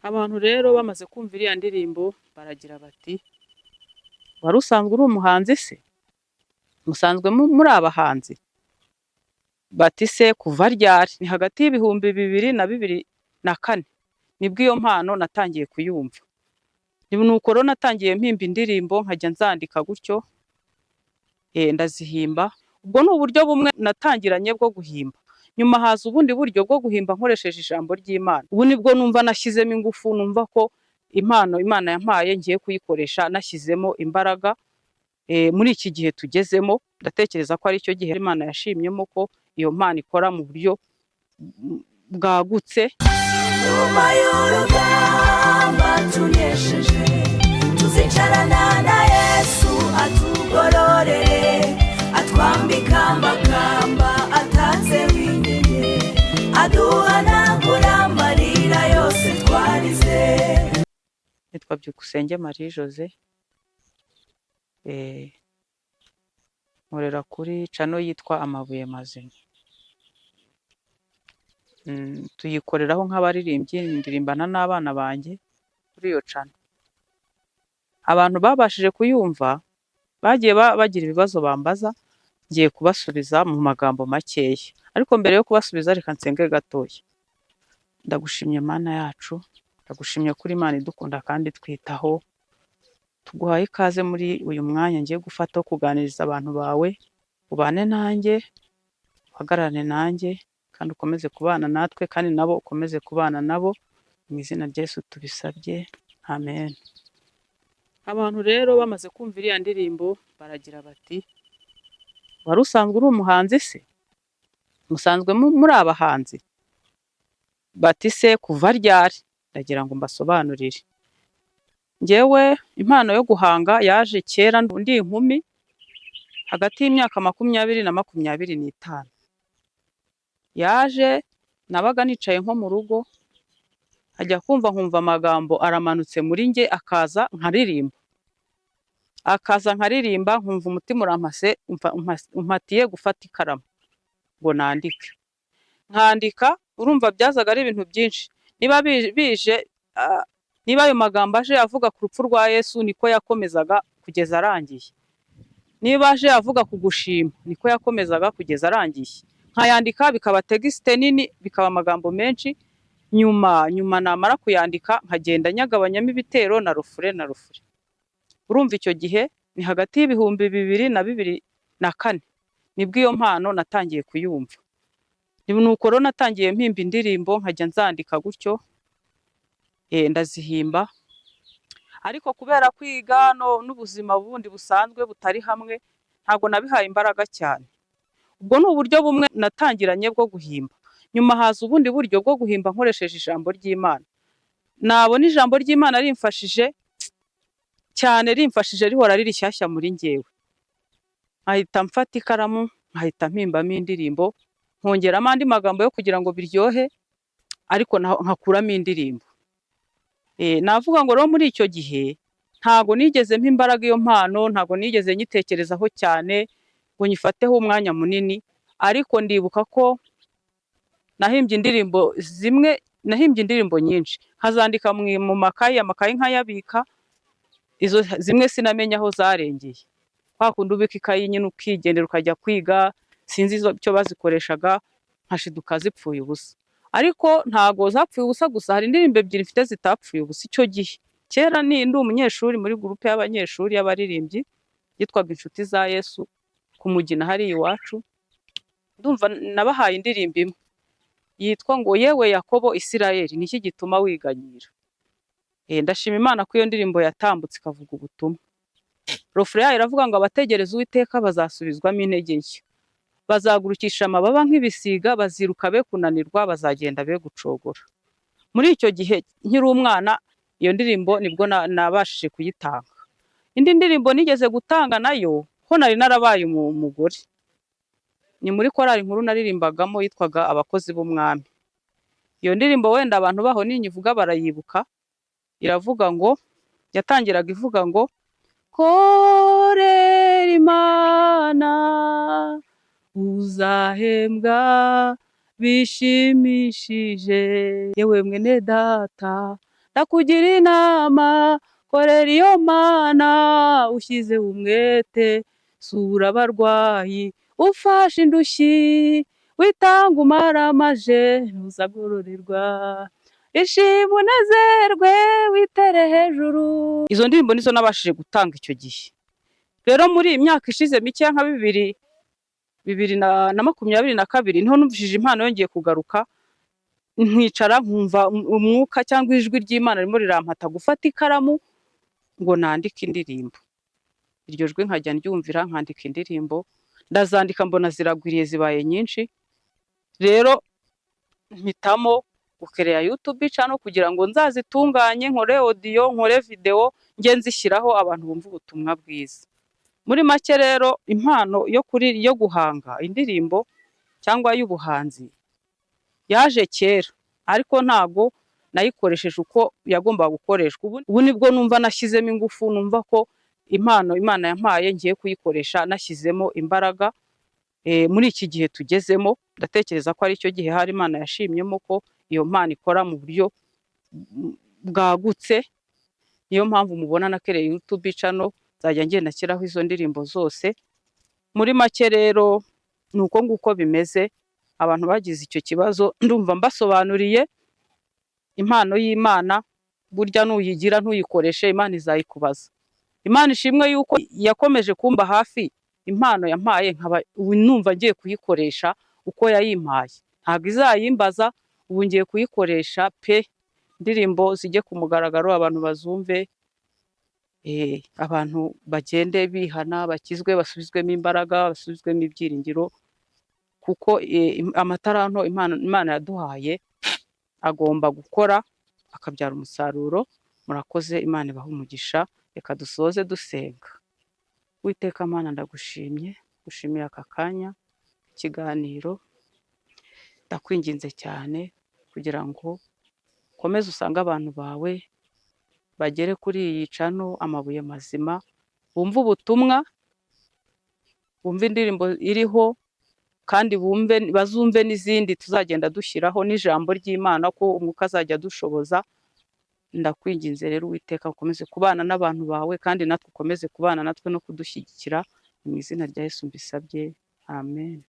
Abantu rero bamaze kumva iriya ndirimbo baragira bati wari usanzwe uri umuhanzi se? Musanzwe muri abahanzi? Bati se kuva ryari? Ni hagati y'ibihumbi 2024 nibwo iyo mpano natangiye kuyumva. Nuko rero natangiye mpimba indirimbo nkajya nzandika gutyo, ndazihimba. Ubwo ni uburyo bumwe natangiranye bwo guhimba. Nyuma haza ubundi buryo bwo guhimba nkoresheje ijambo ry'Imana. Ubu nibwo numva nashyizemo ingufu, numva ko impano Imana yampaye ngiye kuyikoresha nashyizemo imbaraga. Muri iki gihe tugezemo ndatekereza ko ari cyo gihe Imana yashimyemo ko iyo mpano ikora mu buryo bwagutse. Nyuma y'urugamba tunesheje, tuzicarana na Yesu atugororere, atwambika amakamba atatse w'inyenye, aduhanagura amarira yose twarize. Nitwa Byukusenge Marie Jose, nkorera kuri channel yitwa Amabuye Mazima. Tuyikoreraho nk'abaririmbyi, ndirimbana n'abana banjye kuri iyo channel. Abantu babashije kuyumva bagiye bagira ibibazo bambaza, ngiye kubasubiza mu magambo makeya. Ariko mbere yo kubasubiza reka nsenge gatoya. Ndagushimye Mana yacu, ndagushimye kuri Imana idukunda kandi twitaho. Tuguhaye ikaze muri uyu mwanya ngiye gufata kuganiriza abantu bawe, ubane nanjye, uhagararane nanjye, kandi ukomeze kubana natwe, kandi nabo ukomeze kubana nabo. Mu izina rya Yesu tubisabye, amen. Abantu rero bamaze kumva iriya ndirimbo baragira bati wari usanzwe uri umuhanzi se? Musanzwe muri abahanzi? Bati se kuva ryari? Ndagira ngo mbasobanurire. Njyewe impano yo guhanga yaje kera ndi inkumi, hagati y'imyaka 20 na 25. Yaje nabaga nicaye nko mu rugo, ajya kumva nkumva amagambo aramanutse muri nge, akaza nkaririmba, nkumva umutima urampase, umpatiye gufata ikaramu ngo nandike. Nkandika, urumva byazaga ari ibintu byinshi. Niba ayo magambo aje avuga ku rupfu rwa Yesu, niko yakomezaga kugeza arangiye. Niba aje avuga ku gushima, niko yakomezaga kugeza arangiye. Nkayandika bikaba texte nini, bikaba amagambo menshi. Nyuma namara kuyandika nkagenda nyagabanyamo ibitero na rufure. Urumva icyo gihe ni hagati y'ibihumbi 2024 nibwo iyo mpano natangiye kuyumva. Nuko rero natangiye mpimba indirimbo nkajya nzandika gutyo, ndazihimba. Ariko kubera kwiga n'ubuzima bundi busanzwe butari hamwe, ntago nabihaye imbaraga cyane. Ubwo ni uburyo bumwe natangiranye bwo guhimba. Nyuma haza ubundi buryo bwo guhimba nkoresheje ijambo ry'Imana. Nabona ijambo ry'Imana rimfashije cyane, rihora riri shyashya muri njyewe. Nkahita mfata ikaramu, nkahita mpimbamo indirimbo, nkongeramo andi magambo yo kugira ngo biryohe, ariko nkakuramo indirimbo. Navuga ngo rero muri icyo gihe ntago nigeze mpa imbaraga iyo mpano, ntago nigeze nyitekerezaho cyane ngo nyifateho umwanya munini. Ariko ndibuka ko nahimbye indirimbo nyinshi, nkazandika mu makayi nkayabika. Izo zimwe sinamenya aho zarengeye. Kwa kundi ubika ikayi nyine ukigendera ukajya kwiga, sinzi icyo bazikoreshaga, nkashiduka zipfuye ubusa. Ariko ntago zapfuye ubusa gusa, hari indirimbo ebyiri mfite zitapfuye ubusa icyo gihe. Kera ndi umunyeshuri muri groupe y'abanyeshuri y'abaririmbyi yitwaga Inshuti za Yesu ku Mugina hari iwacu. Ndumva nabahaye indirimbo imwe yitwa ngo yewe Yakobo Isirayeli, niki gituma wiganyira. Ndashima Imana ko iyo ndirimbo yatambutse ikavuga ubutumwa. Refrain yayo iravuga ngo abategereza Uwiteka bazasubizwamo intege nshya, bazagurukisha amababa nk'ibisiga, baziruka be kunanirwa, bazagenda be gucogora. Muri icyo gihe nkiri umwana, iyo ndirimbo nibwo nabashije kuyitanga. Indi ndirimbo nigeze gutanga nayo ho nari narabaye umugore, ni muri korali nkuru naririmbagamo yitwaga Abakozi b'Umwami. Iyo ndirimbo wenda abantu baho ninyivuga barayibuka. Iravuga ngo, yatangiraga ivuga ngo korera Imana uzahembwa bishimishije, yewe mwene data ndakugira inama, korera iyo Mana ushyize umwete, sura abarwayi ufashe indushyi, witanga umaramaje ntuzagororerwa, ishima unezerwe witere hejuru. Izo ndirimbo nizo nabashije gutanga icyo gihe. Rero muri iyi myaka ishize mikeya nka bibiri na makumyabiri na kabiri niho numvishije impano yongeye kugaruka, nkicara nkumva umwuka cyangwa ijwi ry'Imana ririmo rirampata gufata ikaramu ngo nandike indirimbo. Iryo jwi nkajya ndyumvira nkandika indirimbo, ndazandika mbona ziragwiriye zibaye nyinshi. Rero mpitamo gukereya YouTube channel kugira ngo nzazitunganye, nkore audio, nkore video, nge nzishyiraho abantu bumva ubutumwa bwiza. Muri make rero impano yo guhanga indirimbo cyangwa y'ubuhanzi yaje kera, ariko ntago nayikoresheje uko yagombaga gukoreshwa. Ubu nibwo numva nashyizemo ingufu, numva ko impano Imana yampaye ngiye kuyikoresha nashyizemo imbaraga. Muri iki gihe tugezemo ndatekereza ko ari cyo gihe hari Imana yashimyemo ko iyo mpano ikora mu buryo bwagutse. Niyo mpamvu mubona nakereye YouTube channel, nzajya ngenda nshyiraho izo ndirimbo zose. Muri make rero nuko nguko bimeze. Abantu bagize icyo kibazo ndumva mbasobanuriye. Impano y'Imana burya nuyigira ntuyikoreshe Imana izayikubaza. Imana ishimwe yuko yakomeje kumba hafi impano yampaye, nkaba ubu numva ngiye kuyikoresha uko yayimpaye. Ntabwo izayimbaza, ubu ngiye kuyikoresha pe, indirimbo zijye ku mugaragaro, abantu bazumve, abantu bagende bihana, bakizwe, basubizwemo imbaraga, basubizwemo ibyiringiro, kuko amataranto Imana yaduhaye agomba gukora akabyara umusaruro. Murakoze, Imana ibahe umugisha. Reka dusoze dusenga. Uwiteka Mana, ndagushimye, gushimiye aka kanya ikiganiro, ndakwinginze cyane kugira ngo ukomeze usange abantu bawe bagere kuri iyi channel Amabuye Mazima, bumve ubutumwa, bumve indirimbo iriho, kandi bazumve n'izindi tuzagenda dushyiraho n'ijambo ry'Imana ko umwuka azajya dushoboza. Ndakwinginze rero Uwiteka ukomeze kubana n'abantu bawe, kandi natwe ukomeze kubana natwe no kudushyigikira. Mu izina rya Yesu mbisabye, amen.